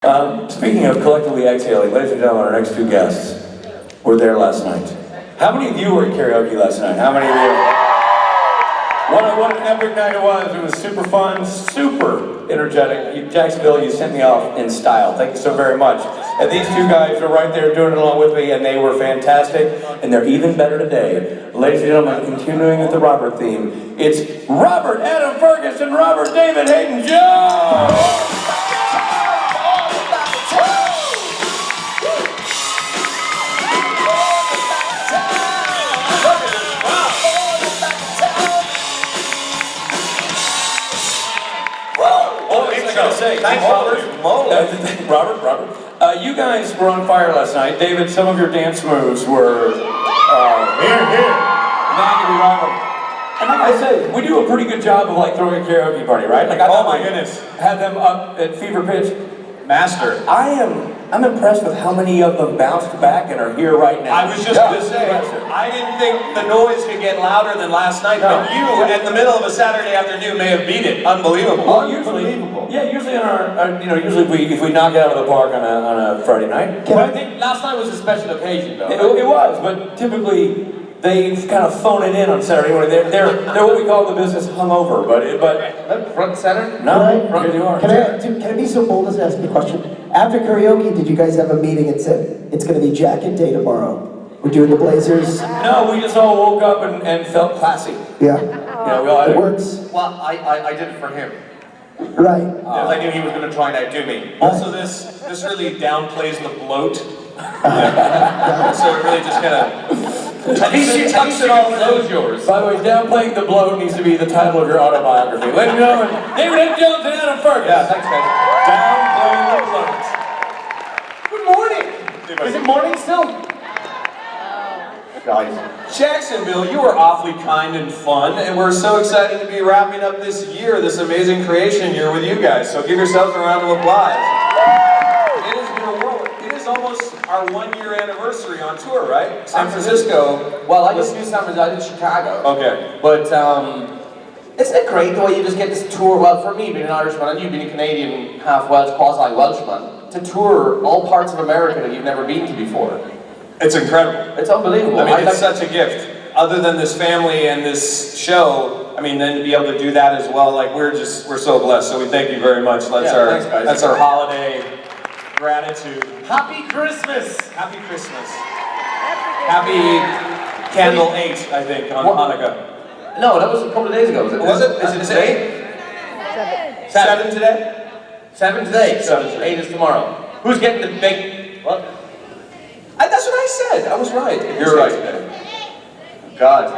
Speaking of collectively exhaling, ladies and gentlemen, our next two guests were there last night. How many of you were at karaoke last night? How many of you? What an epic night it was. It was super fun, super energetic. Jacksonville, you sent me off in style. Thank you so very much. And these two guys are right there doing it along with me, and they were fantastic, and they're even better today. Ladies and gentlemen, continuing with the Robert theme, it's Robert Adam Fergus and Robert David Hydn-Jones! Thanks, Robert. You guys were on fire last night. David, some of your dance moves were here. Not to be rivaled. And like I said, we do a pretty good job of like throwing a karaoke party, right? Like oh my goodness, had them up at fever pitch. Master. I'm impressed with how many of them bounced back and are here right now. I was just going to say, I didn't think the noise could get louder than last night, but you, in the middle of a Saturday afternoon, may have beat it. Unbelievable. Well, usually in our usually if we knock it out of the park on a Friday night. But I think last night was a special occasion, though. It was, but typically they kind of phone it in on Saturday morning. They're what we call the business hungover, but front center. No, right. Here you are. Can I be so bold as to ask you a question? After karaoke, did you guys have a meeting and said it's going to be jacket day tomorrow? We're doing the Blazers. No, we just all woke up and felt classy. Yeah. Yeah, we all it works. Well, I did it for him. Right. Because I knew he was going to try and outdo me. Also, this really downplays the bloat. So it really just kind of. At least you touched it all, close yours. By the way, downplaying the bloat needs to be the title of your autobiography. Ladies and gentlemen, David Hydn-Jones and Adam Fergus. Yeah, thanks, guys. Downplaying the bloat. Good morning. Is it morning still? Guys. Jacksonville, you were awfully kind and fun, and we're so excited to be wrapping up this year, this amazing creation year with you guys. So give yourselves a round of applause. It has been a whirl. It is almost our 1-year anniversary on tour, right? San Francisco. Well, I didn't do San Francisco, I did Chicago. Okay. But, isn't it great the way you just get this tour, well, for me being an Irishman and you being a Canadian, half Welsh, quasi-Welshman, to tour all parts of America that you've never been to before. It's incredible. It's unbelievable. I mean, it's such a gift. Other than this family and this show, I mean, then to be able to do that as well, like we're so blessed. So we thank you very much. That's our holiday gratitude. Happy Christmas! Happy Christmas. Happy Candle 8, I think, on Hanukkah. No, that was a couple of days ago. Was it? Is it today? 7 today? 7 today. 8 is tomorrow. Who's getting the big... What? That's what I said. I was right. You're right today. God.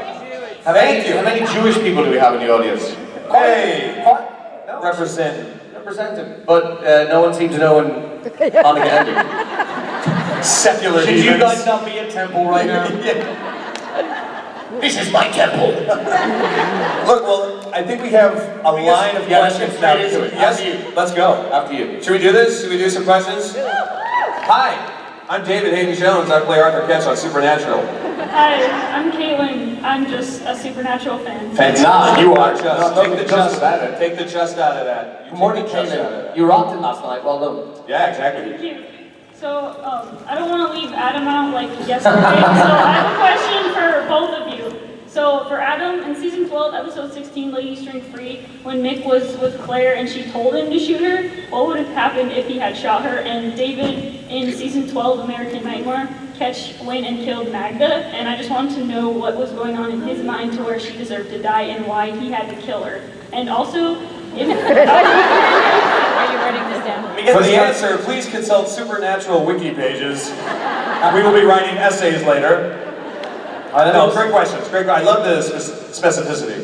Thank you. How many Jewish people do we have in the audience? Hey! What? No. Represented. But no one seems to know in Hanukkah ending. Secular Should you guys not be at temple right now? This is my temple. Look, well, I think we have a line of questions now. Yes, let's go. After you. Should we do this? Should we do some questions? Hi. I'm David Hydn-Jones. I play Arthur Ketch on Supernatural. Hi, I'm Caitlin. I'm just a Supernatural fan. Fantastic. You are just. Take the just out of it. Take the just out of that. Good morning, Caitlin. You rocked it last night. Well done. Yeah, exactly. Thank you. So, I don't want to leave Adam out like yesterday, so I have a question for both of you. So, for Adam, in season 12, episode 16, Lady String Free, when Mick was with Claire and she told him to shoot her, what would have happened if he had shot her? And David, in season 12, American Nightmare, Ketch went and killed Magda, and I just wanted to know what was going on in his mind to where she deserved to die and why he had to kill her. And also, if... Are you writing this down? For the answer, please consult Supernatural wiki pages. We will be writing essays later. No, great questions. Great. I love the specificity.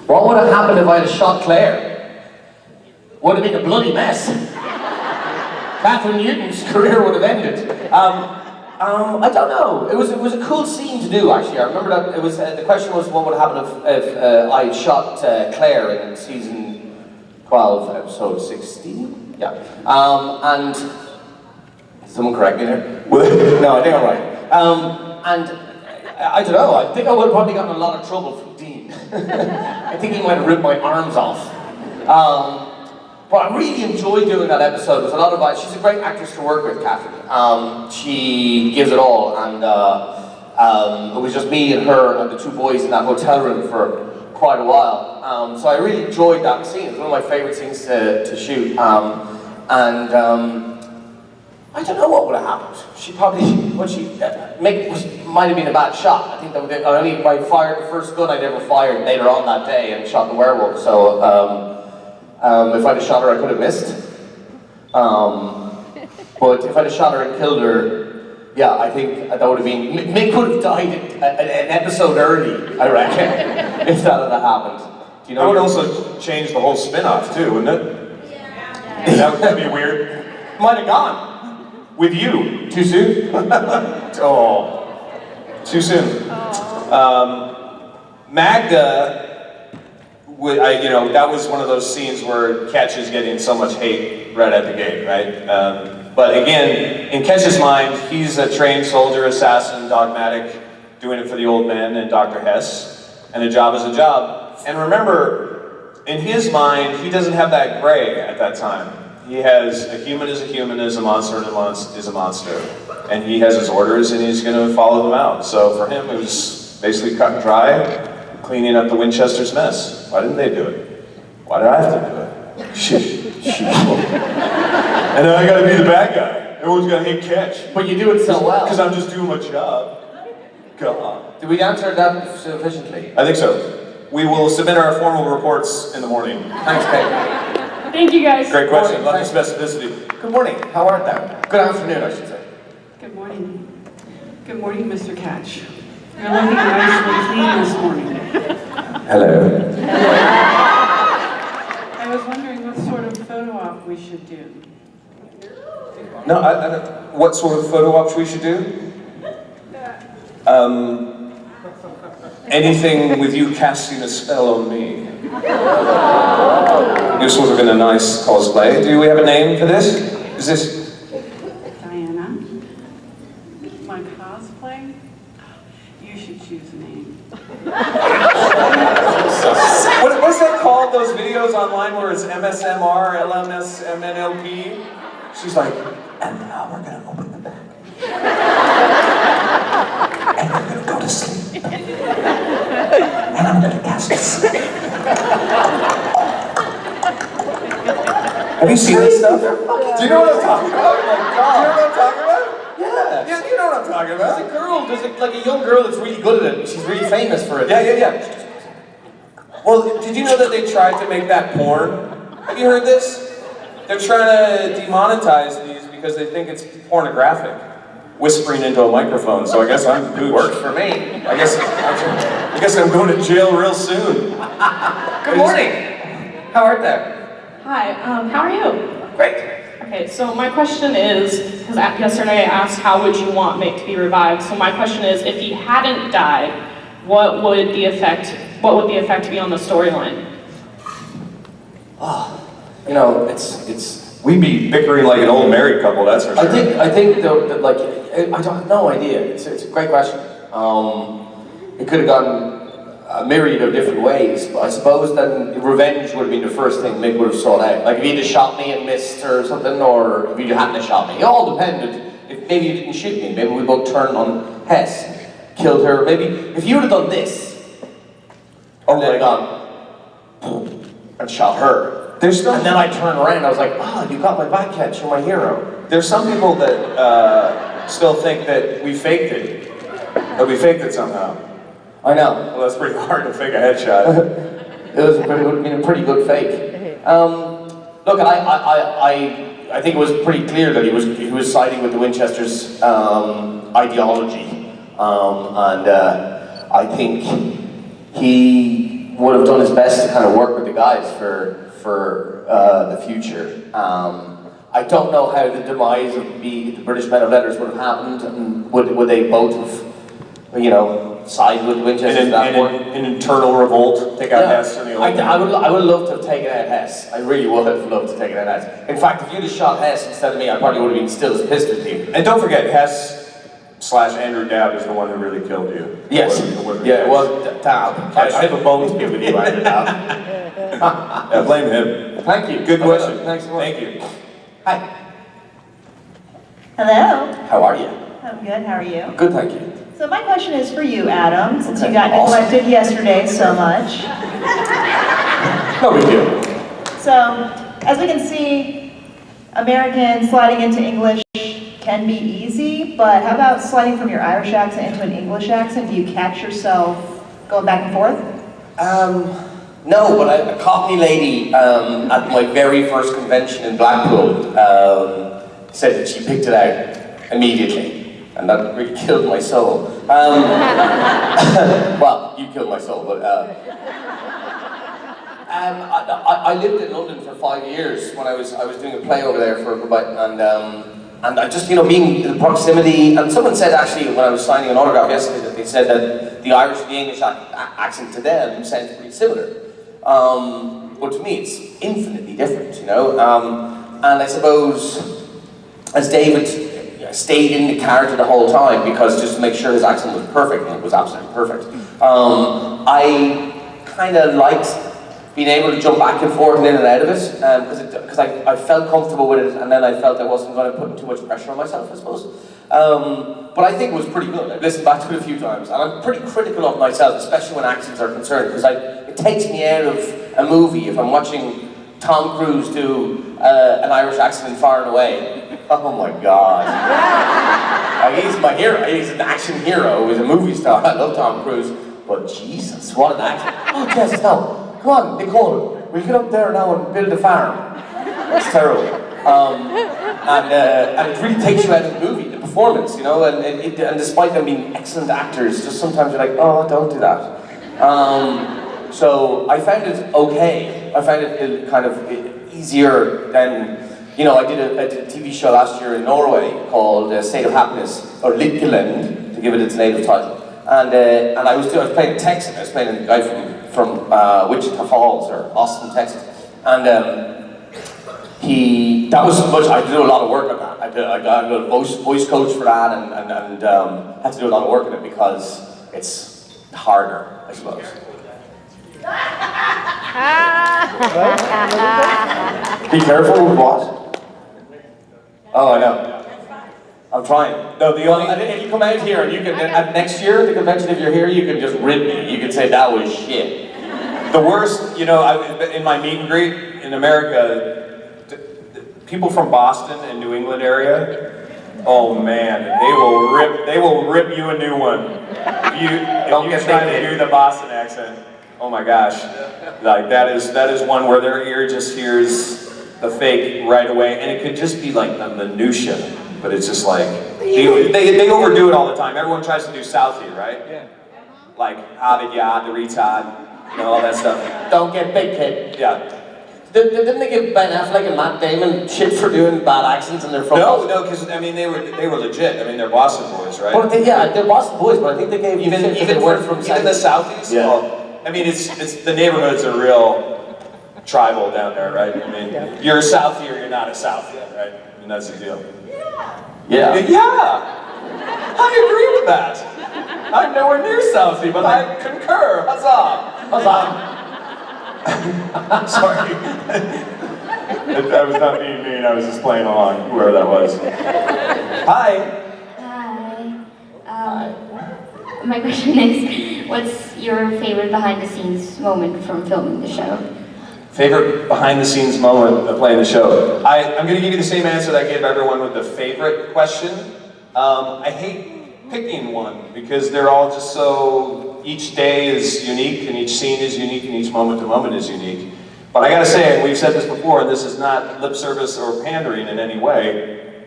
What would have happened if I had shot Claire? Would have been a bloody mess. Catherine Newton's career would have ended. I don't know. It was a cool scene to do, actually. I remember that it was. The question was, what would happen if I shot Claire in season 12, episode 16? Yeah. And someone correct me there? No, I think I'm right. And I don't know, I think I would have probably gotten in a lot of trouble from Dean. I think he might have ripped my arms off. But I really enjoyed doing that episode. There's a lot of, she's a great actress to work with, Catherine. She gives it all, and it was just me and her and the two boys in that hotel room for quite a while. So I really enjoyed that scene. It was one of my favourite scenes to shoot. I don't know what would have happened. She probably, might have been a bad shot. I think that I fired the first gun I'd ever fired later on that day and shot the werewolf. So if I'd have shot her, I could have missed. But if I'd have shot her and killed her, yeah, I think that would have been. Mick would have died an episode early, I reckon, if that had happened. Do you know? That would also change the whole spin-off too, wouldn't it? Yeah. That'd be weird. Might have gone. With you. Too soon? Oh. Too soon. Magda, that was one of those scenes where Ketch is getting so much hate right at the gate, right? But again, in Ketch's mind, he's a trained soldier, assassin, dogmatic, doing it for the old men and Dr. Hess, and a job is a job. And remember, in his mind, he doesn't have that gray at that time. He has a human is a monster is a monster. And he has his orders and he's going to follow them out. So for him, it was basically cut and dry, cleaning up the Winchester's mess. Why didn't they do it? Why did I have to do it? Shit. And then I got to be the bad guy. Everyone's got to hate Ketch. But you do it so well. Because I'm just doing my job. God. Did we answer that sufficiently? I think so. We will submit our formal reports in the morning. Thanks, Kate. Thank you guys. Great question. Love the specificity. Good morning. How art thou? Good afternoon, I should say. Good morning. Good morning, Mr. Catch. You're looking nicely clean this morning. Hello. I was wondering what sort of photo op we should do. No, I don't. What sort of photo op we should do? Anything with you casting a spell on me. You're sort of in a nice cosplay. Do we have a name for this? Is this? Diana? My cosplay? You should choose a name. What's that called? Those videos online where it's MSMR, LMS, MNLP? She's like, and now we're gonna open the bag. And we're gonna go to sleep. And I'm gonna cast a spell. Have you seen this stuff? Do you know what I'm talking about? Oh my God. Do you know what I'm talking about? Yeah, you know what I'm talking about. There's a girl, like a young girl that's really good at it. She's really famous for it. Yeah. Well, did you know that they tried to make that porn? Have you heard this? They're trying to demonetize these because they think it's pornographic. Whispering into a microphone, so I guess I'm good. Works for me. I guess I'm going to jail real soon. Good morning. How art thou? Hi, how are you? Great. Okay, so my question is, because yesterday I asked how would you want Mick to be revived, so my question is, if he hadn't died, what would the effect be on the storyline? It's we'd be bickering like an old married couple, that's for sure. I think though, that, like, I don't have no idea. It's a great question. It could have gone a myriad of different ways, but I suppose then revenge would have been the first thing Mick would have sought out. Like if he'd have shot me and missed or something, or if he hadn't have shot me. It all depended. If maybe you didn't shoot me, maybe we both turned on Hess, killed her. Maybe if you would have done this, and then gone and shot her. And then I turned around and I was like, you got my back catch, you're my hero. There's some people that still think that we faked it. That we faked it somehow. I know. Well, that's pretty hard to fake a headshot. It would have been a pretty good fake. Look, I think it was pretty clear that he was siding with the Winchesters' ideology, and I think he would have done his best to kind of work with the guys for the future. I don't know how the demise of the British Men of Letters would have happened, and would they both have, side with Winchester at that point? An internal revolt, take out Hess and the old I would love to have taken out Hess. I really would have loved to take out Hess. In fact, if you'd have shot Hess instead of me, I probably would have been still as pissed with you. And don't forget, Hess Andrew Dabb is the one who really killed you. Yes. Yeah, it was Dabb. I have a bone to pick with you, Andrew Dabb. Yeah, blame him. Thank you. Good question. Thanks so much. Thank you. Hi. Hello, How are you? I'm good, how are you? Good, thank you. So my question is for you, Adam, since Okay, you got awesome. neglected yesterday so much. No big deal. So, as we can see, American sliding into English can be easy, but how about sliding from your Irish accent into an English accent? Do you catch yourself going back and forth? No, but a Cockney lady at my very first convention in Blackpool said that she picked it out immediately, and that really killed my soul. Well, you killed my soul, but I lived in London for 5 years when I was doing a play over there for about, and I just, being in the proximity, and someone said actually when I was signing an autograph yesterday that they said that the Irish and the English accent to them sounds pretty similar. But to me it's infinitely different, and I suppose as David stayed in the character the whole time because just to make sure his accent was perfect, and it was absolutely perfect, I kind of liked being able to jump back and forth and in and out of it, because I felt comfortable with it, and then I felt I wasn't going to put too much pressure on myself, I suppose. But I think it was pretty good. I've listened back to it a few times, and I'm pretty critical of myself, especially when accents are concerned, because it takes me out of a movie if I'm watching Tom Cruise do an Irish accent in Far and Away. Oh my God. He's my hero. He's an action hero. He's a movie star. I love Tom Cruise. But Jesus, what an accent. Oh, Jess, no. Come on, Nicole. We'll get up there now and build a farm. It's terrible. And it really takes you out of the movie, the performance, and despite them being excellent actors, just sometimes you're like, oh, don't do that. So I found it okay. I found it kind of easier than, I did a TV show last year in Norway called State of Happiness, or Litkeland, to give it its native title. And I was playing a Texan. I was playing a guy from Wichita Falls, or Austin, Texas. And that was much, I had to do a lot of work on that. I got a voice coach for that, and had to do a lot of work on it because it's harder, I suppose. Be careful with what? Oh, I know. I'm trying. No, if you come out here and you can, next year, the convention, if you're here, you can just rip me. You can say that was shit. The worst, in my meet and greet in America, people from Boston and New England area, oh man, they will rip you a new one. If you try to do the Boston accent, oh my gosh, like that is one where their ear just hears the fake right away, and it could just be like the minutia, but it's just like they overdo it all the time. Everyone tries to do Southie, right? Yeah. Like Abid Yad, the retard, all that stuff. Don't get big, kid. Yeah. Didn't they give Ben Affleck and Matt Damon shit for doing bad accents and they're from Boston? No, because they were legit. They're Boston boys, right? But they're Boston boys, but I think they gave even the Southies. Yeah. Well, it's the neighborhoods are real tribal down there, right? You're a Southie or you're not a Southie, right? That's the deal. Yeah. Yeah. I agree with that. I'm nowhere near Southie, but I concur. Huzzah! Huzzah! Sorry. That was not being mean, I was just playing along, whoever that was. Hi. Hi. My question is, what's your favorite behind-the-scenes moment from filming the show? Favorite behind-the-scenes moment of playing the show? I'm going to give you the same answer that I gave everyone with the favorite question. I hate picking one because they're all just so, each day is unique and each scene is unique and each moment to moment is unique. But I gotta say, and we've said this before, and this is not lip service or pandering in any way,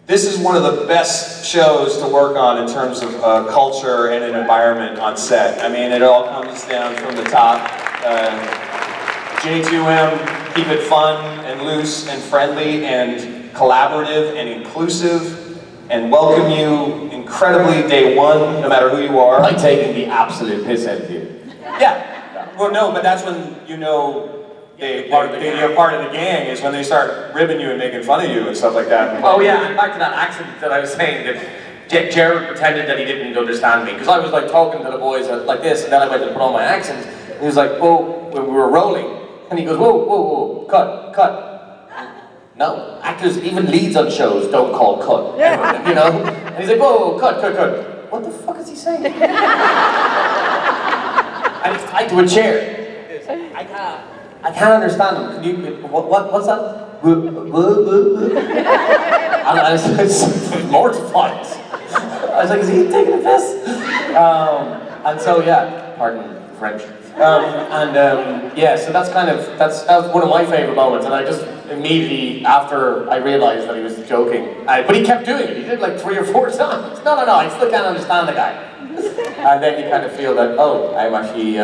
this is one of the best shows to work on in terms of culture and an environment on set. It all comes down from the top. J2M, keep it fun and loose and friendly and collaborative and inclusive, and welcome you incredibly day one, no matter who you are. I'm taking the absolute piss out of you. Yeah. Well, no, but that's when you're part of the gang, is when they start ribbing you and making fun of you and stuff like that. Oh yeah, and back to that accent that I was saying, that Jared pretended that he didn't understand me, because I was like talking to the boys like this, and then I went to put on my accent, and he was like, whoa, when we were rolling, and he goes, whoa, cut. No, actors, even leads on shows, don't call cut, you know? And he's like, whoa, cut. What the fuck is he saying? And he's tied to a chair. I can't understand him. Can you, what's that? And I was mortified. I was like, is he taking a piss? And so, yeah, pardon French. Yeah, so that was one of my favorite moments, and I just immediately, after I realized that he was joking, but he kept doing it. He did it like 3 or 4 times. No, I still can't understand the guy. And then you kind of feel that, oh, I'm actually,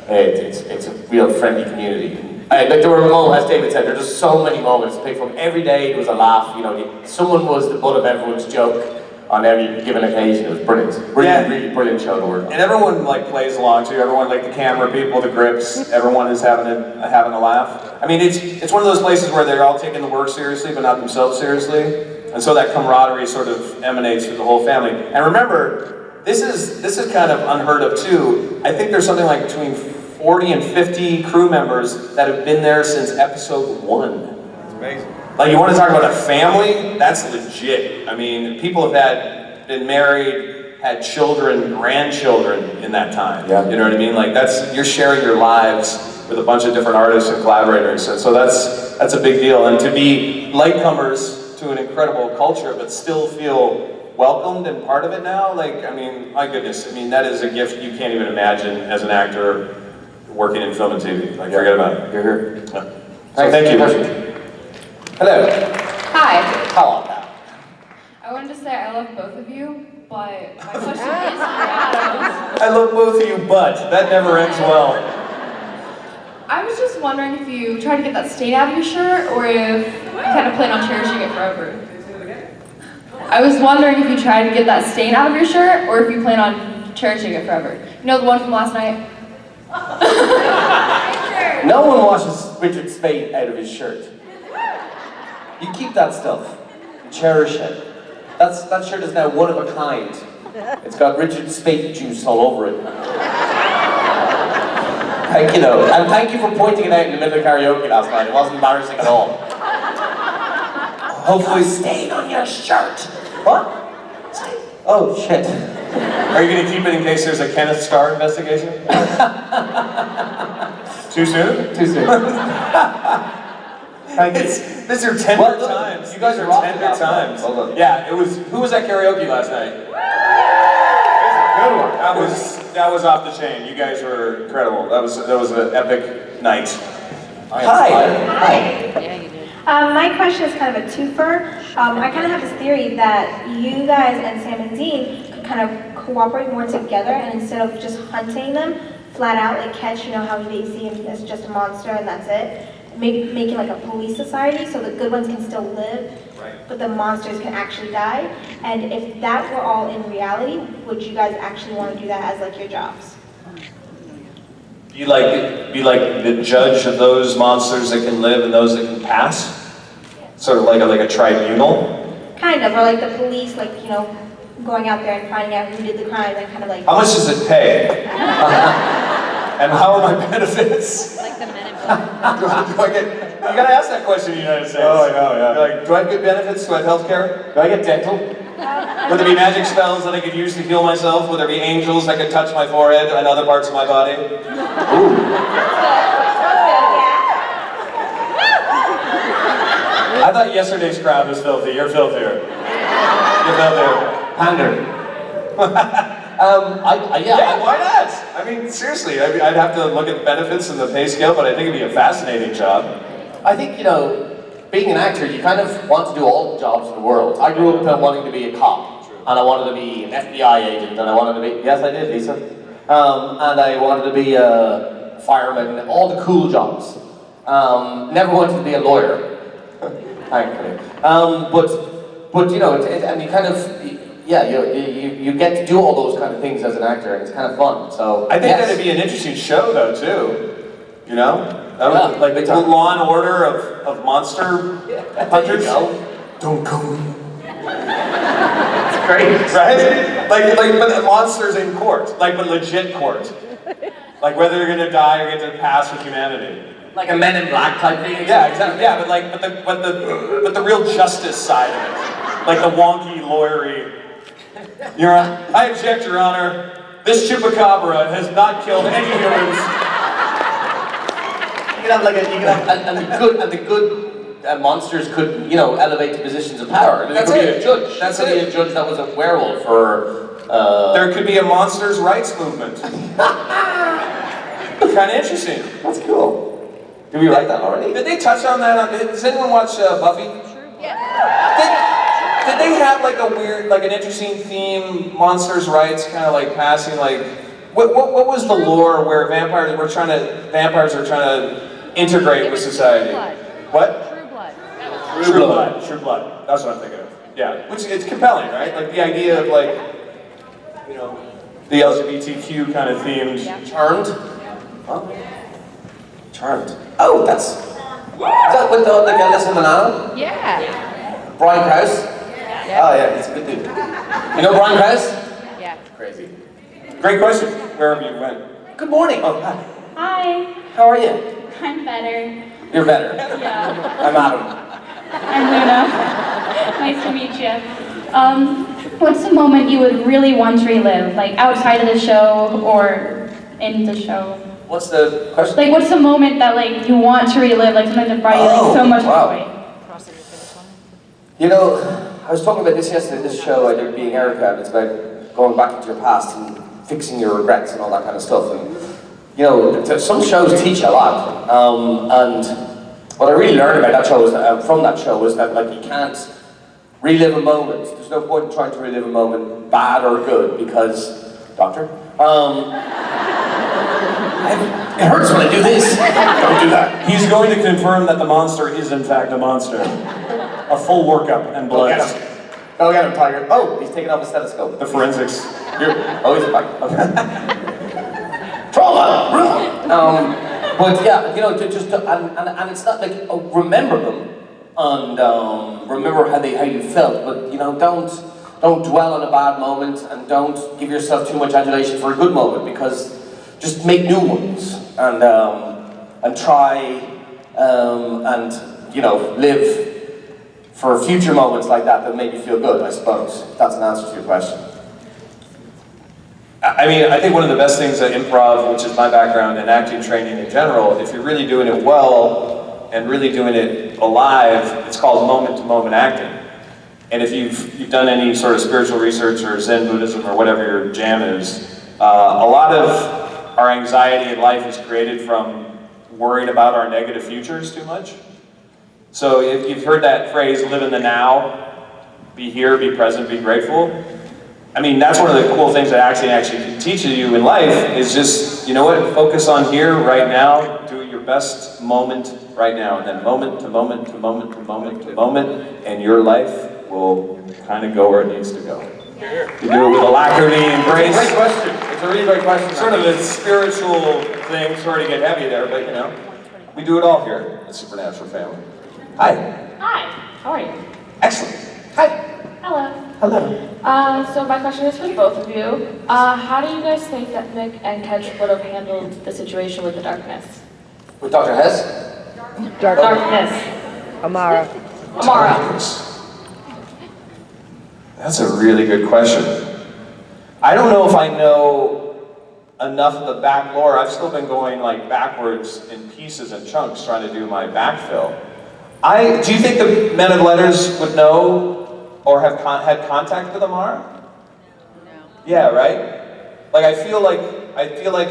it's a real friendly community. Like there were moments, as David said, there are just so many moments to pick from. Every day there was a laugh, you know, someone was the butt of everyone's joke on every given occasion. It was brilliant. Really brilliant show to work on. And everyone like plays along too. Everyone, like the camera people, the grips, everyone is having a laugh. I mean, it's one of those places where they're all taking the work seriously, but not themselves seriously. And so that camaraderie sort of emanates through the whole family. And remember, this is kind of unheard of too. I think there's something like between 40 and 50 crew members that have been there since episode 1. That's amazing. Like, you want to talk about a family? That's legit. I mean, people have been married, had children, grandchildren in that time. Yeah. You know what I mean? Like, you're sharing your lives with a bunch of different artists and collaborators, and so that's a big deal. And to be latecomers to an incredible culture, but still feel welcomed and part of it now, like, I mean, my goodness, I mean, that is a gift you can't even imagine as an actor working in film and TV. Like, forget about it. You're here. Yeah. So thank you. Hello. Hi. How are you? I wanted to say I love both of you, but my question is for Adam. I love both of you, but that never ends well. I was just wondering if you try to get that stain out of your shirt, or if you kind of plan on cherishing it forever. I was wondering if you try to get that stain out of your shirt, or if you plan on cherishing it forever. You know the one from last night? No one washes Richard Spade out of his shirt. You keep that stuff. Cherish it. That shirt is now one of a kind. It's got Richard Spade juice all over it. Thank you, though. And thank you for pointing it out in the middle of karaoke last night. It wasn't embarrassing at all. Hopefully stain on your shirt. What? Stain? Oh, shit. Are you going to keep it in case there's a Kenneth Starr investigation? Too soon? Too soon. Thank you. This is your tender times. You guys are tender times. Yeah, it was. Who was at karaoke last night? Good one. That was off the chain. You guys were incredible. That was an epic night. Hi. Yeah, you did. My question is kind of a twofer. I kind of have this theory that you guys and Sam and Dean could kind of cooperate more together, and instead of just hunting them flat out, like Catch, you know how they see him as just a monster and that's it. Maybe making like a police society so the good ones can still live, but the monsters can actually die. And if that were all in reality, would you guys actually want to do that as like your jobs? Be like the judge of those monsters that can live and those that can pass? Sort of like a tribunal? Kind of, or like the police, like, you know, going out there and finding out who did the crime and kind of like... How much does it pay? And how are my benefits? Like the men in do I get... You gotta ask that question in the United States. Oh, I know, yeah. You're like, do I have good benefits? Do I have health care? Do I get dental? Would there be magic spells that I could use to heal myself? Would there be angels that could touch my forehead and other parts of my body? Ooh. I thought yesterday's crowd was filthy. You're filthier. You're filthier. Pander. Yeah, why not? I mean, seriously, I'd have to look at the benefits and the pay scale, but I think it'd be a fascinating job. I think, you know, being an actor, you kind of want to do all the jobs in the world. I grew up wanting to be a cop, and I wanted to be an FBI agent, and I wanted to be, yes I did, Lisa, and I wanted to be a fireman, all the cool jobs. Never wanted to be a lawyer, thankfully. But you know, and you kind of, yeah, you get to do all those kind of things as an actor, and it's kind of fun. So I think that'd be an interesting show, though, too. You know, like the Law and Order of monster hunters. Don't go. Great. Right? But monsters in court, but legit court. Like whether you're gonna die or get to pass with humanity. Like a Men in Black type thing? Yeah, exactly. Yeah, but the real justice side of it. Like the wonky, lawyery. I object, Your Honor. This chupacabra has not killed any humans. You can have and the good monsters could, elevate to positions of power. There could be a judge. That's there could be a judge that was a werewolf, or there could be a monsters' rights movement. Kind of interesting. That's cool. Did we write that already? Did they touch on that? Does anyone watch Buffy? Yeah. Did they have like a weird, like an interesting theme, monsters' rights, kind of like passing, like what was the lore where vampires are trying to integrate with society? What? True Blood. True Blood. That's what I'm thinking of. Yeah, which it's compelling, right? Like the idea of the LGBTQ kind of themed. Charmed? Huh? Charmed. Oh, is that with the Gillis and Manano? Yeah. Brian Krause? Yeah. Oh yeah, he's a good dude. You know Brian Krause? Yeah. Crazy. Great question. Wherever you went. Good morning. Oh, hi. Hi, How are you? I'm better. You're better. Yeah, I'm Adam. I'm Luna. Nice to meet you. What's the moment you would really want to relive, like outside of the show or in the show? What's the question? Like, what's the moment that you want to relive, like something that brought you so much joy? I was talking about this yesterday, this show I did, Being Erica, and it's about going back into your past and fixing your regrets and all that kind of stuff. And, some shows teach a lot. And what I really learned about that show from that show was that, you can't relive a moment. There's no point in trying to relive a moment, bad or good, because, doctor? It hurts when I do this. Don't do that. He's going to confirm that the monster is in fact a monster. A full workup and blood. Go get him, Tiger. Oh, he's taking off his stethoscope. The forensics. He's back. Okay. Trauma! But yeah, and it's not like, remember them, and remember how you felt, but don't dwell on a bad moment, and don't give yourself too much adulation for a good moment, because just make new ones, and try, and live for future moments like that make you feel good, I suppose. If that's an answer to your question. I mean, I think one of the best things at improv, which is my background in acting training in general, if you're really doing it well and really doing it alive, it's called moment-to-moment acting. And if you've done any sort of spiritual research or Zen Buddhism or whatever your jam is, a lot of our anxiety in life is created from worrying about our negative futures too much. So if you've heard that phrase, live in the now, be here, be present, be grateful. I mean, that's one of the cool things that actually can teach you in life is just, focus on here, right now, do your best moment right now, and then moment to moment to moment to moment to moment, and your life will kind of go where it needs to go. You do it with alacrity and grace. It's a great question. It's a really great question. Sort of a spiritual thing, sorry to get heavy there, but we do it all here at Supernatural Family. Hi. Hi, how are you? Excellent. Hi. Hello. Hello. So my question is for both of you. How do you guys think that Nick and Ketch would have handled the situation with the darkness? With Dr. Hess? Darkness. Amara. That's a really good question. I don't know if I know enough of the back lore. I've still been going backwards in pieces and chunks trying to do my backfill. Do you think the men of letters would know or have had contact with Amara? No. Yeah, right? I feel like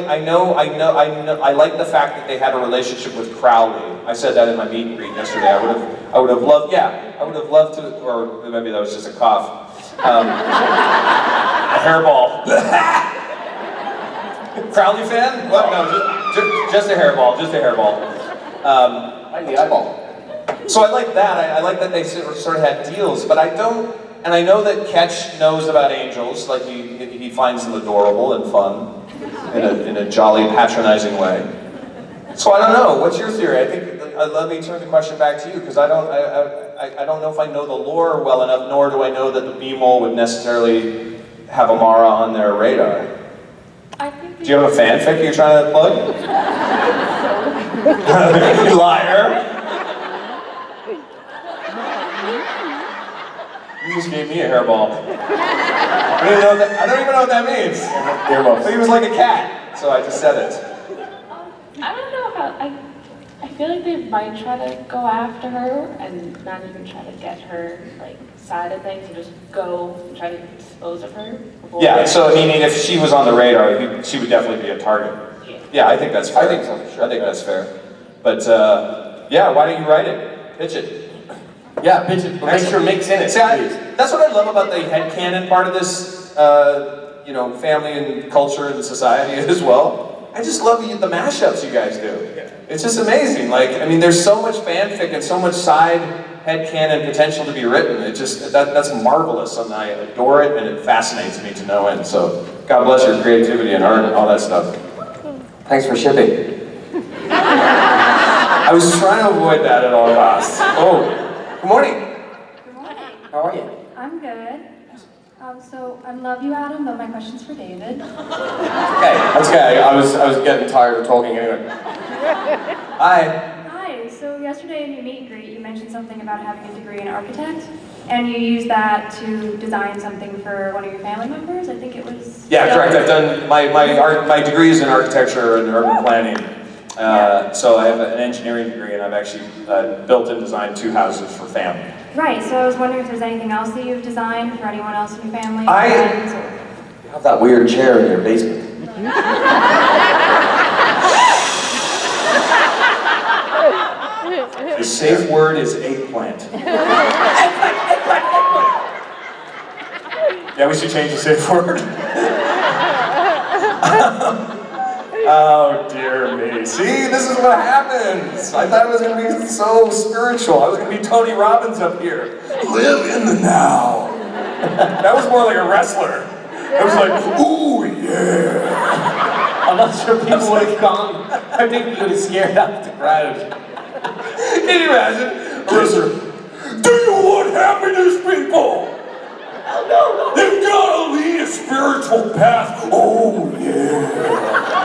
I know, I like the fact that they had a relationship with Crowley. I said that in my meet and greet yesterday. I would have loved to, or maybe that was just a cough. A hairball. Crowley fan? What? No, just a hairball, Right in the eyeball. So I like that. I like that they sort of had deals, but I don't. And I know that Ketch knows about angels. He finds them adorable and fun in a jolly, patronizing way. So I don't know. What's your theory? I think let me turn the question back to you, because I don't know if I know the lore well enough, nor do I know that the B-mole would necessarily have Amara on their radar. Do you have a fanfic you're trying to plug? You liar! You just gave me a hairball. I don't even know what that means. But he was like a cat, so I just said it. I don't know about, I feel like they might try to go after her and not even try to get her, like, side of things and just go and try to dispose of her. Yeah, so meaning if she was on the radar, she would definitely be a target. Yeah, I think that's fair. I think so, sure. I think that's fair. But, yeah, why don't you write it? Pitch it. Yeah, pitch it, but make sure Mick's in it. See, that's what I love about the headcanon part of this, you know, family and culture and society as well. I just love the mashups you guys do. It's just amazing. Like, I mean, there's so much fanfic and so much side headcanon potential to be written. It just, that's marvelous, and I adore it, and it fascinates me to no end. So, God bless your creativity and art and all that stuff. Thanks for shipping. I was trying to avoid that at all costs. Oh, good morning. Good morning. How are you? I'm good. So I love you, Adam, but my question's for David. Okay, that's okay. I was getting tired of talking anyway. Hi. Hi. So yesterday in your meet and greet, you mentioned something about having a degree in architect, and you used that to design something for one of your family members. I think it was. Yeah, correct. I've done my degree is in architecture and urban planning. So I have an engineering degree, and I've actually built and designed 2 houses for family. Right. So I was wondering if there's anything else that you've designed for anyone else in your family. You have that weird chair in your basement. The safe word is eggplant. Yeah, we should change the safe word. Oh dear me. See, this is what happens. I thought it was going to be so spiritual. I was going to be Tony Robbins up here. Live in the now. That was more like a wrestler. It was like, ooh, yeah. I'm not sure people would have gone. I think we would have scared out the crowd. Can you imagine? Listen, do you want happiness, people? No. They've got to lead a spiritual path. Oh, yeah.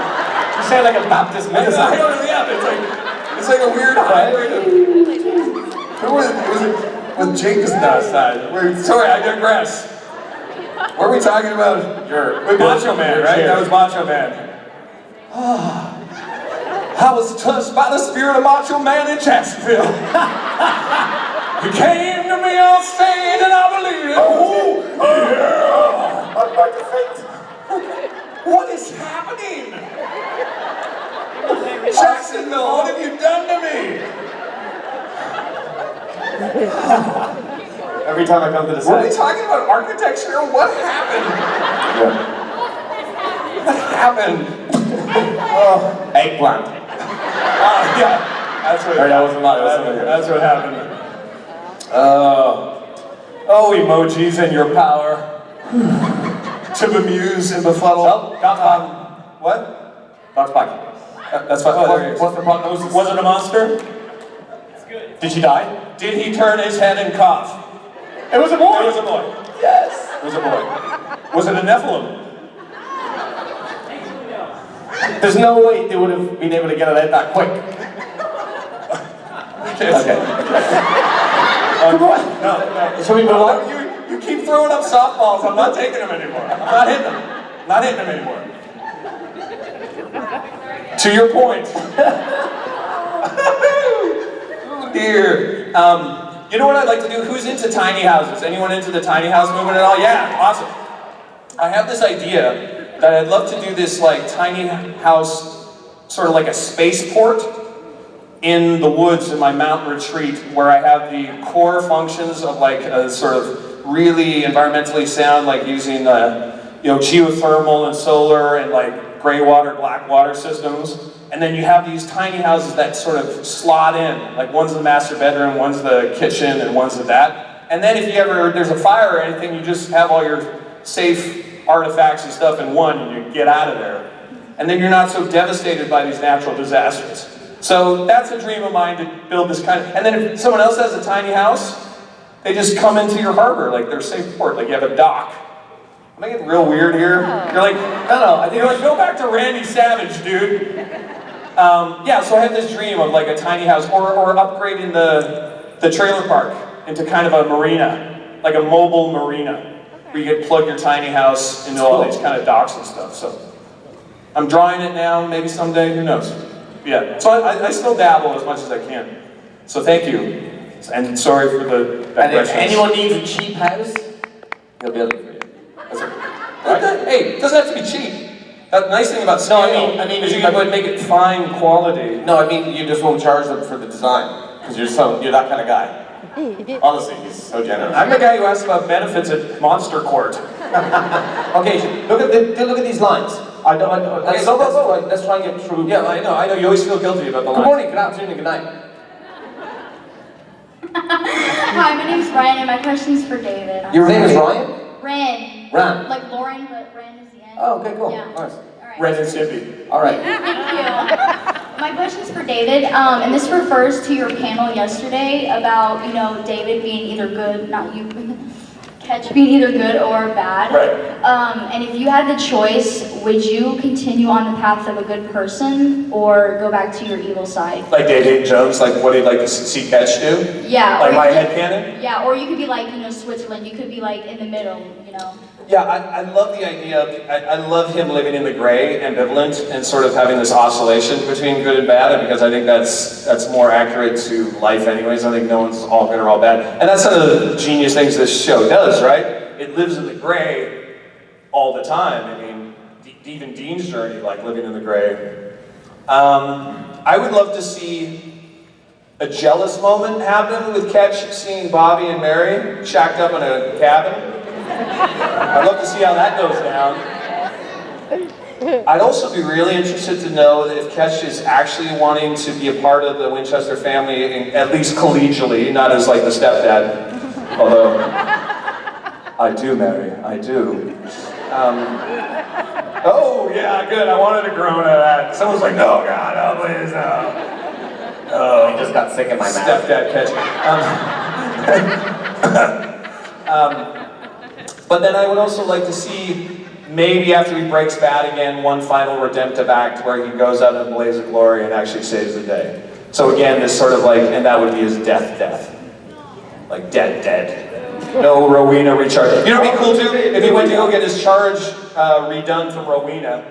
You sound like a Baptist minister. I don't know, yeah, it's like a weird hybrid of... Who was it? With Jake's side. Sorry, I digress. What are we talking about? With Macho Man, right? That was Macho Man. I was touched by the spirit of Macho Man in Jacksonville. He came to me on stage and I believed it. Oh, yeah. I'm about to faint. What is happening? Jacksonville, what have you done to me? Every time I come to the set. Were we talking about architecture? What happened? What happened? Eggplant. Yeah, that's what. That wasn't mine. That's what happened. Oh, emojis and your power to bemuse and befuddle. Oh, Doc's back. What? Doc's back. That's fine. What's the prognosis? Was it a monster? Did she die? Did he turn his head and cough? It was a boy. It was a boy. Yes. It was a boy. Was it a Nephilim? There's no way they would have been able to get it out that quick. Okay. Come on. No. Shall we move on? You keep throwing up softballs. I'm not taking them anymore. I'm not hitting them. Not hitting them anymore. To your point. Oh dear. You know what I'd like to do? Who's into tiny houses? Anyone into the tiny house movement at all? Yeah, awesome. I have this idea that I'd love to do this like tiny house, sort of like a spaceport in the woods in my mountain retreat, where I have the core functions of like a sort of really environmentally sound, like using geothermal and solar and like gray water, black water systems. And then you have these tiny houses that sort of slot in, like one's the master bedroom, one's the kitchen, and one's the that. And then if there's a fire or anything, you just have all your safe artifacts and stuff in one, and you get out of there. And then you're not so devastated by these natural disasters. So that's a dream of mine, to build this kind of, and then if someone else has a tiny house, they just come into your harbor, like their safe port, like you have a dock. Am I getting real weird here? You're like, no, I think you're like, go back to Randy Savage, dude. Yeah, so I had this dream of like a tiny house, or upgrading the trailer park into kind of a marina, like a mobile marina, where you can plug your tiny house into all these kind of docks and stuff. So I'm drawing it now, maybe someday, who knows? Yeah, so I still dabble as much as I can. So thank you, and sorry for the digressions. And if anyone needs a cheap house, he'll build it for you. That's right. Hey, it doesn't have to be cheap. The nice thing about scale I mean, is you can make it fine quality. No, I mean, you just won't charge them for the design, because you're that kind of guy. Honestly, he's so generous. I'm the guy who asks about benefits at Monster Court. Okay, look at these lines. Let's try and get through. Yeah, I know. You always feel guilty about the lines. Good morning, good afternoon, and good night. Hi, my name's Ryan, and my question's for David. Your name is Ryan? Ren. Ran. Like Lauren, but Ren is the end. Oh, okay, cool. Yeah. Nice. Alright. Ren and Sippy. All right. Thank you. My question's for David, and this refers to your panel yesterday about, David being either good, not you, Ketch being either good or bad. Right. And if you had the choice, would you continue on the path of a good person or go back to your evil side? Like Hydn-Jones, like what he'd like to see Ketch do? Yeah. Like my headcanon? Yeah, or you could be like, Switzerland. You could be like in the middle, Yeah, I love the idea of, I love him living in the gray, ambivalent, and sort of having this oscillation between good and bad, because I think that's more accurate to life anyways. I think no one's all good or all bad. And that's one of the genius things this show does, right? It lives in the gray all the time. I mean, even Dean's journey, like living in the gray. I would love to see a jealous moment happen with Ketch seeing Bobby and Mary shacked up in a cabin. I'd love to see how that goes down. I'd also be really interested to know that if Ketch is actually wanting to be a part of the Winchester family, at least collegially, not as like the stepdad, although I do, Mary, I do. Oh, yeah, good, I wanted to groan at that. Someone's like, no, God, oh, please, no. Oh, I just got sick in my mouth. Stepdad Ketch. But then I would also like to see, maybe after he breaks bad again, one final redemptive act where he goes out in a blaze of glory and actually saves the day. So again, this sort of like, and that would be his death. Like dead. No Rowena recharge. You know what'd be cool too? If he went to go get his charge redone from Rowena.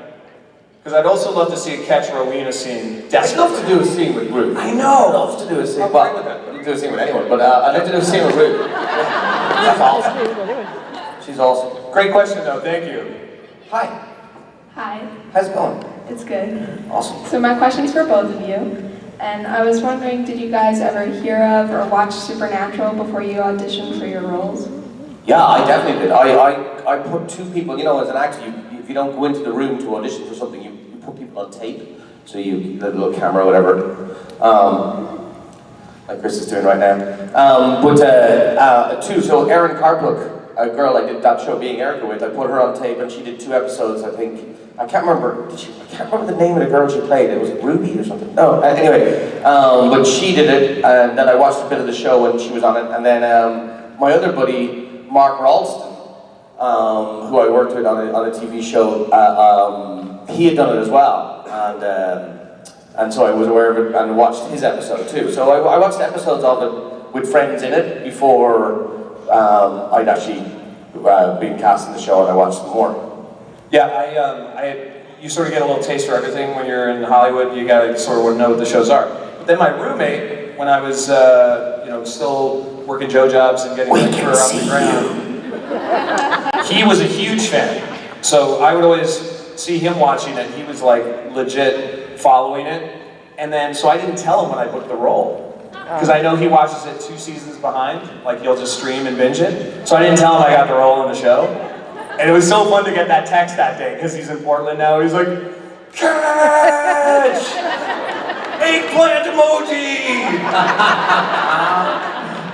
Because I'd also love to see a Ketch Rowena scene. I'd love to do a scene with Ruth. I know! I'd love to do a scene. I'm fine with that. I'd do a scene with anyone, but I'd like to do a scene with Ruth. That's awesome. She's awesome. Great question though, thank you. Hi. Hi, How's it going? it's good. Awesome. So my question's for both of you. And I was wondering, did you guys ever hear of or watch Supernatural before you auditioned for your roles? Yeah, I definitely did. I put two people, as an actor, if you don't go into the room to audition for something, you put people on tape. So you, the little camera or whatever, like Chris is doing right now. So Erin Carplook, a girl I did that show Being Erica with, I put her on tape and she did 2 episodes, I think. I can't remember the name of the girl she played. It was Ruby or something. No, anyway, but she did it, and then I watched a bit of the show when she was on it, and then my other buddy, Mark Ralston, who I worked with on a TV show, he had done it as well, and so I was aware of it and watched his episode too. So I watched episodes of it with friends in it before I'd actually been cast in the show, and I watched them more. Yeah, you sort of get a little taste for everything when you're in Hollywood. You gotta sort of know what the shows are. But then my roommate, when I was, still working Joe jobs and getting my career off the ground, he was a huge fan. So I would always see him watching it. He was like legit following it. And then, so I didn't tell him when I booked the role. Because I know he watches it 2 seasons behind. Like he'll just stream and binge it. So I didn't tell him I got the role in the show. And it was so fun to get that text that day, because he's in Portland now. He's like, Catch! Eggplant emoji!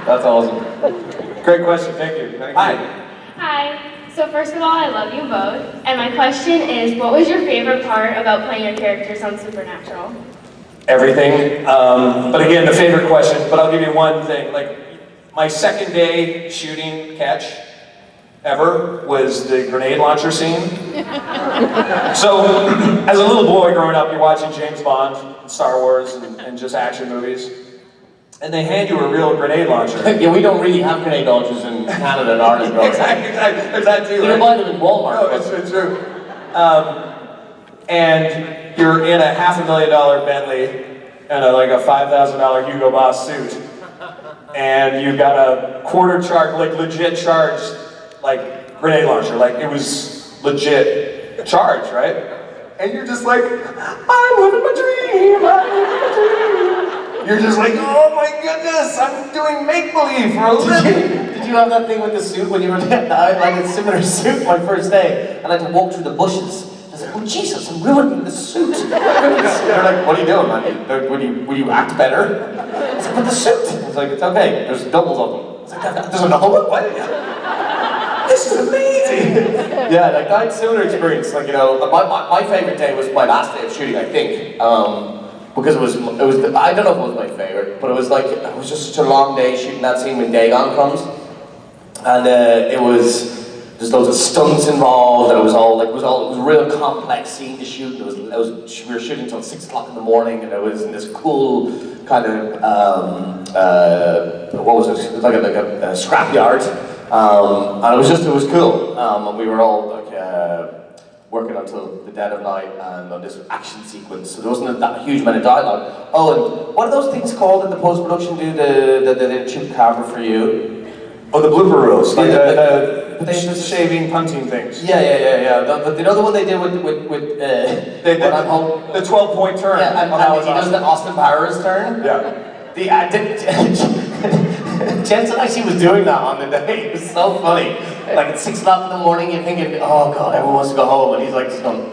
That's awesome. Great question, thank you. Hi. Hi. So first of all, I love you both. And my question is, what was your favorite part about playing your characters on Supernatural? everything. But again, the favorite question, but I'll give you one thing. Like, my second day shooting catch ever was the grenade launcher scene. So, as a little boy growing up, you're watching James Bond, Star Wars, and just action movies. And they hand you a real grenade launcher. Yeah, we don't really have grenade launchers in Canada and Ireland. Exactly. There's that too. You can buy them in Walmart. No, it's true. And you're in a $500,000 Bentley and like a $5,000 Hugo Boss suit. And you've got a quarter charged, like legit charged, like grenade launcher. Like it was legit charged, right? And you're just like, I'm living my dream, I'm living my dream. You're just like, oh my goodness, I'm doing make-believe for a living. Did you have that thing with the suit when you were there? I had a similar suit my first day, and I had to walk through the bushes. I was like, oh Jesus, I'm ruining the suit. They're like, what are you doing, man? Will you act better? I was like, but the suit. I was like, it's okay, there's doubles of them. I was like, there's another one? What? This is amazing! Yeah, like I had similar experience. Like, you know, my favorite day was my last day of shooting, I think. Because it was I don't know if it was my favorite, but it was just such a long day shooting that scene when Dagon comes. And it was, there's loads of stunts involved, and it was a real complex scene to shoot. We were shooting until 6 o'clock in the morning, and it was in this cool kind of, what was it? It was like a scrapyard. And it was cool. And we were all working until the dead of night and on this action sequence, so there wasn't that huge amount of dialogue. Oh, and what are those things called that the post-production do, the chip carver for you? Oh, the blooper reels, like the shaving, punting things. Yeah. But you know the one they did with the 12-point turn. Yeah, and he does the Austin Powers turn. Yeah. Jensen actually was doing that on the day. It was so funny. Like at 6 o'clock in the morning, you're thinking, oh God, everyone wants to go home, and he's like just going,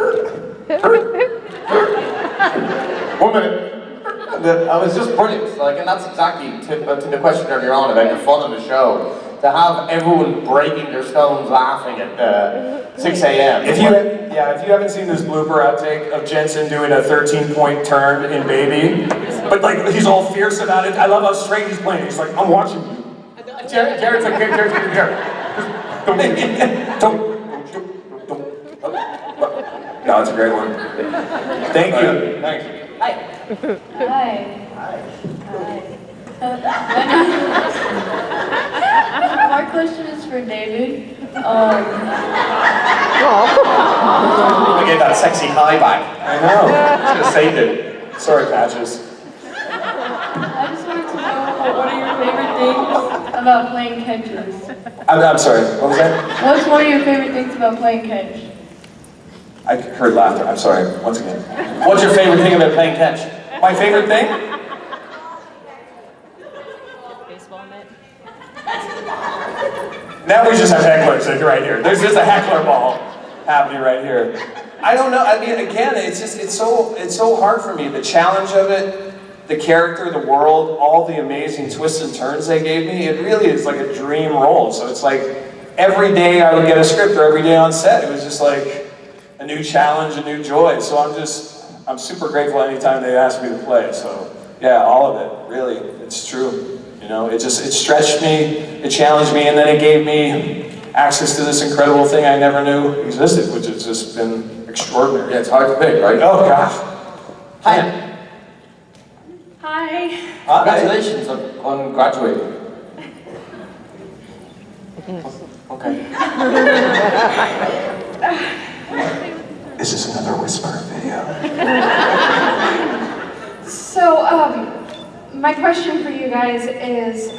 1 minute. I was just brilliant. Like, and that's exactly to the question earlier on about the fun of the show. To have everyone breaking their stones laughing at 6 a.m. If you haven't seen this blooper outtake of Jensen doing a 13-point turn in Baby, but like he's all fierce about it. I love how straight he's playing. He's like, I'm watching you. Jared's like, Jared. Don't. No, it's a great one. Thank you. Thanks. Hi. My question is for David. I gave that sexy high back. I know. Should have saved it. Sorry, Patches. I just wanted to know what are your favorite things about playing catches? I'm sorry, what was that? What's one of your favorite things about playing catch? I heard laughter. I'm sorry, once again. What's your favorite thing about playing catch? My favorite thing? Baseball mitt. Now we just have hecklers like, right here. There's just a heckler ball happening right here. I don't know. I mean, again, it's so hard for me. The challenge of it, the character, the world, all the amazing twists and turns they gave me. It really is like a dream role. So it's like every day I would get a script, or every day on set, it was just like a new challenge, a new joy. So I'm super grateful anytime they ask me to play. So yeah, all of it, really, it's true. You know, it stretched me, it challenged me, and then it gave me access to this incredible thing I never knew existed, which has just been extraordinary. Yeah, it's hard to pick, right? Oh gosh. Hi. Hi. Congratulations on graduating. Okay. This is another Whisper video. So, my question for you guys is,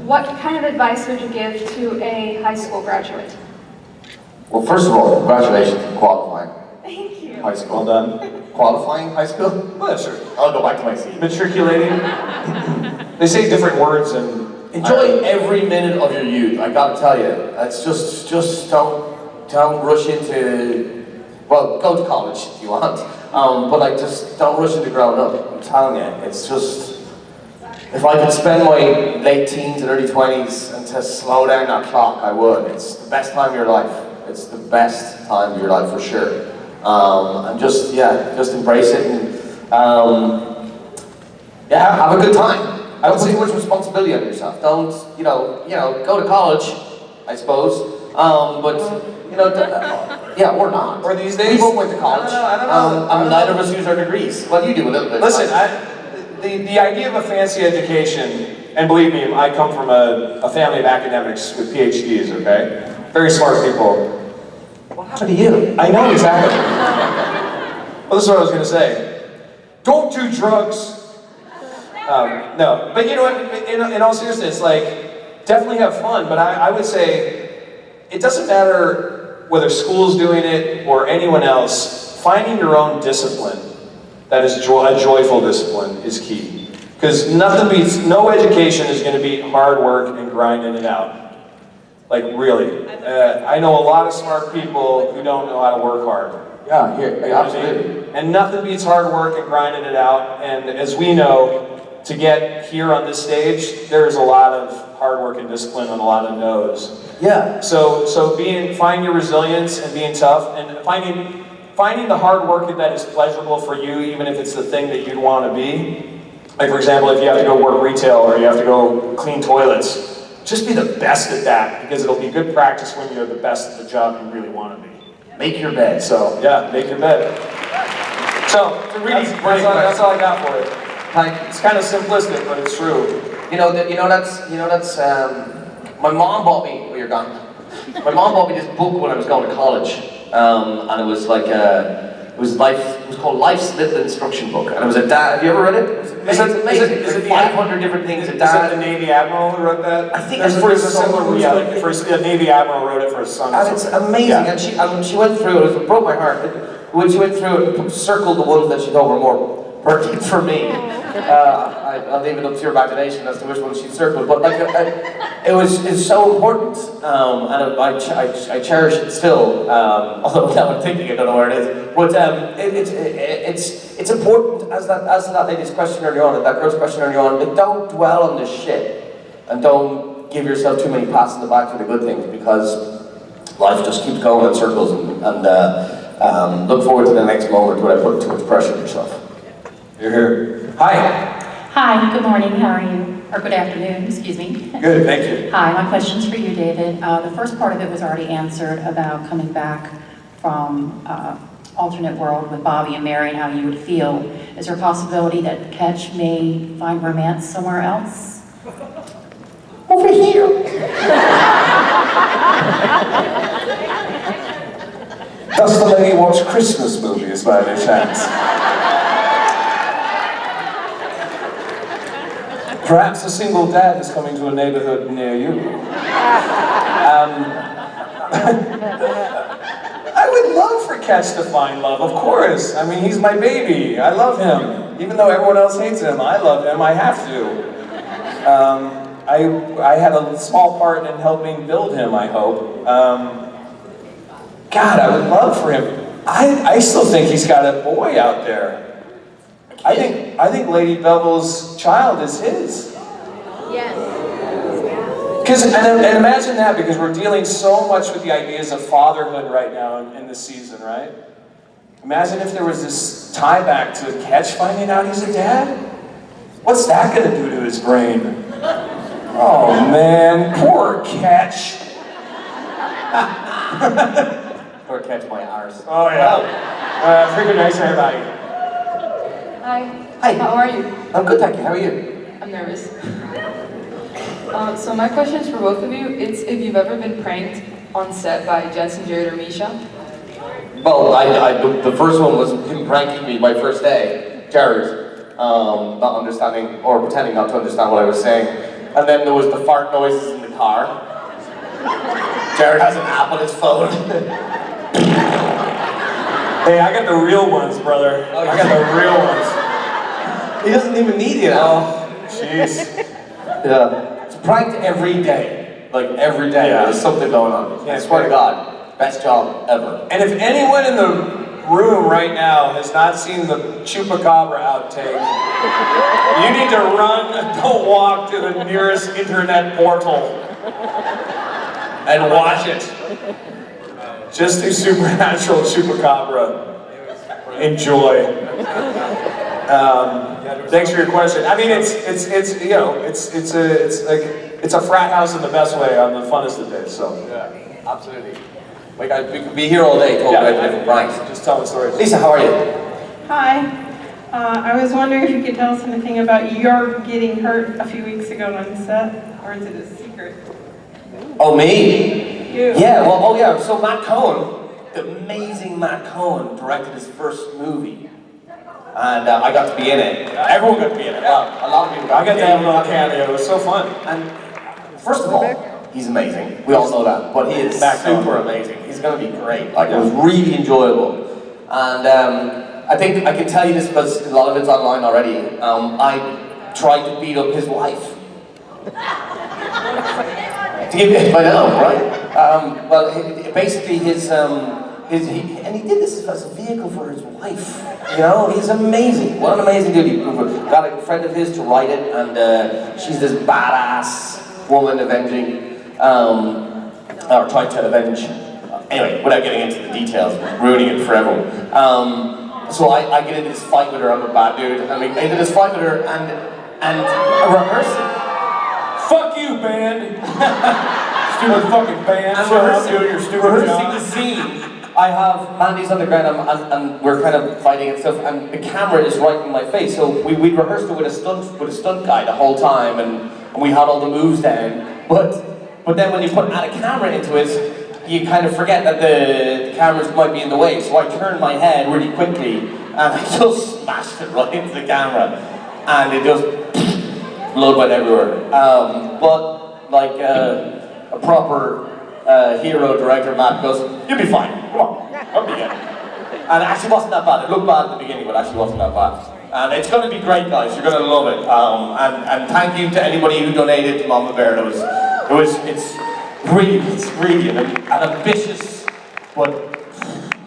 what kind of advice would you give to a high school graduate? Well, first of all, congratulations on qualifying. Thank you. High school. Well done. Qualifying high school? Well, sure. I'll go back to my seat. Matriculating. They say different words and enjoy every minute of your youth. I gotta tell you, it's just don't rush into. Well, go to college if you want, but like just don't rush into growing up. I'm telling you, it's just. If I could spend my late teens and early 20s and to slow down that clock, I would. It's the best time of your life. It's the best time of your life for sure. And just embrace it. And Yeah, have a good time. Don't put too much responsibility on yourself. Don't, go to college, I suppose. But, yeah, we're not. Or these days? We both went to college. I don't know. Neither of us use our degrees. Well, you do a little bit. Listen, the idea of a fancy education, and believe me, I come from a family of academics with PhDs, okay? Very smart people. What happened to you? I know, exactly. Well, this is what I was going to say. Don't do drugs. No, but you know what, in all seriousness, like, definitely have fun, but I would say, it doesn't matter whether school's doing it or anyone else, finding your own discipline that is a joyful discipline is key. Because no education is going to beat hard work and grinding it out. Like, really. I know a lot of smart people who don't know how to work hard. Yeah, absolutely. And nothing beats hard work and grinding it out, and as we know, to get here on this stage, there's a lot of hard work and discipline and a lot of no's. Yeah. So finding your resilience and being tough, and finding the hard work that is pleasurable for you, even if it's the thing that you'd want to be. Like, for example, if you have to go work retail or you have to go clean toilets, just be the best at that, because it'll be good practice when you're the best at the job you really want to be. Make your bed. So, yeah, make your bed. So, that's all I got for it. It's kind of simplistic, but it's true. My mom bought me, oh, you're gone. My mom bought me this book when I was going to college. And it was like, it was called Life's Little Instruction Book. And it was a dad, have you ever read it? It's amazing. Is it 500 different things a dad. Is it the Navy Admiral who wrote that? I think there's a similar, the Navy Admiral wrote it for his son. And it's amazing. Yeah. And she went through it, it broke my heart. When she went through it and circled the ones that she thought were more pertinent for me. I'll leave it up to your imagination as to which one she circled, but like it's so important, and I cherish it still. Although now I'm thinking I don't know where it is, but it's important as that lady's question earlier on, that girl's question earlier on. Like, don't dwell on this shit, and don't give yourself too many pats in the back for the good things, because life just keeps going in circles, and look forward to the next moment without putting too much pressure on yourself. You're here. Hi. Hi, good morning, how are you? Or good afternoon, excuse me. Good, thank you. Hi, my question's for you, David. The first part of it was already answered about coming back from alternate world with Bobby and Mary and how you would feel. Is there a possibility that Ketch may find romance somewhere else? Over here. Does the lady watch Christmas movies by any chance? Perhaps a single dad is coming to a neighborhood near you. I would love for Ketch to find love, of course. I mean, he's my baby. I love him. Even though everyone else hates him, I love him. I have to. I had a small part in helping build him, I hope. God, I would love for him. I still think he's got a boy out there. I think Lady Bevel's child is his. Yes. And imagine that, because we're dealing so much with the ideas of fatherhood right now in this season, right? Imagine if there was this tie back to Ketch finding out he's a dad. What's that going to do to his brain? Oh man, poor Ketch. Poor Ketch, my arse. Oh yeah. Freaking nice, everybody. Hi. Hi. How are you? I'm good, thank you. How are you? I'm nervous. So my question is for both of you. It's if you've ever been pranked on set by Jensen, Jared, or Misha. Well, the first one was him pranking me my first day, Jared, not understanding or pretending not to understand what I was saying. And then there was the fart noises in the car. Jared has an app on his phone. Hey, I got the real ones, brother. I got the real ones. He doesn't even need it. Oh, jeez. Yeah. It's pranked every day. Like, every day. Yeah. There's something going on. I swear to God, best job ever. And if anyone in the room right now has not seen the Chupacabra outtake, you need to run and go walk to the nearest internet portal and watch it. Just do Supernatural Chupacabra. Enjoy. Thanks for your question. I mean, it's you know, it's a frat house in the best way on the funnest of days. So Yeah, absolutely. We could be here all day talking about different pranks. Just telling stories. Lisa, how are you? Hi. I was wondering if you could tell us anything about your getting hurt a few weeks ago on set, or is it a secret? Oh, me? You. Yeah, well, oh yeah, so Matt Cohen, the amazing Matt Cohen, directed his first movie. And I got to be in it. Everyone got to be in it. Well, a lot of people I got to have him on cameo. It was so fun. And first of all, he's amazing. We all know that. But he is super amazing. He's going to be great. Like, it was really enjoyable. And I think I can tell you this because a lot of it's online already. I tried to beat up his wife. I know, right? Well, basically and he did this as a vehicle for his wife. You know, he's amazing. What an amazing dude. He got a friend of his to write it, and she's this badass woman avenging, or trying to avenge. Anyway, without getting into the details, ruining it for everyone. So I get into this fight with her. I'm a bad dude. I get into this fight with her, and rehearsing. Fuck you, band! Stupid fucking band. And rehearsing the scene. I have Mandy's on the ground and we're kind of fighting and stuff, and the camera is right in my face. So we rehearsed it with a stunt guy the whole time, and we had all the moves down. But then when you add a camera into it, you kind of forget that the cameras might be in the way. So I turned my head really quickly and I just smashed it right into the camera, and it just blood went everywhere. But like a proper hero director, Matt goes, "You'll be fine. Come on, come begin." And it actually wasn't that bad. It looked bad at the beginning, but actually wasn't that bad. And it's going to be great, guys. You're going to love it. And thank you to anybody who donated to Mama Bear. It's really an ambitious, but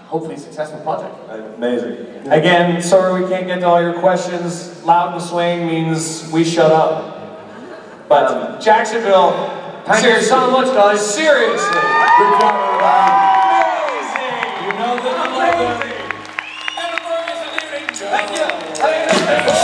hopefully successful project. Amazing. Again, sorry we can't get to all your questions. Loud and swaying means we shut up. But Jacksonville, thank you so much, guys. Seriously. Good job, everybody. Amazing. You know that I love them. Thank you.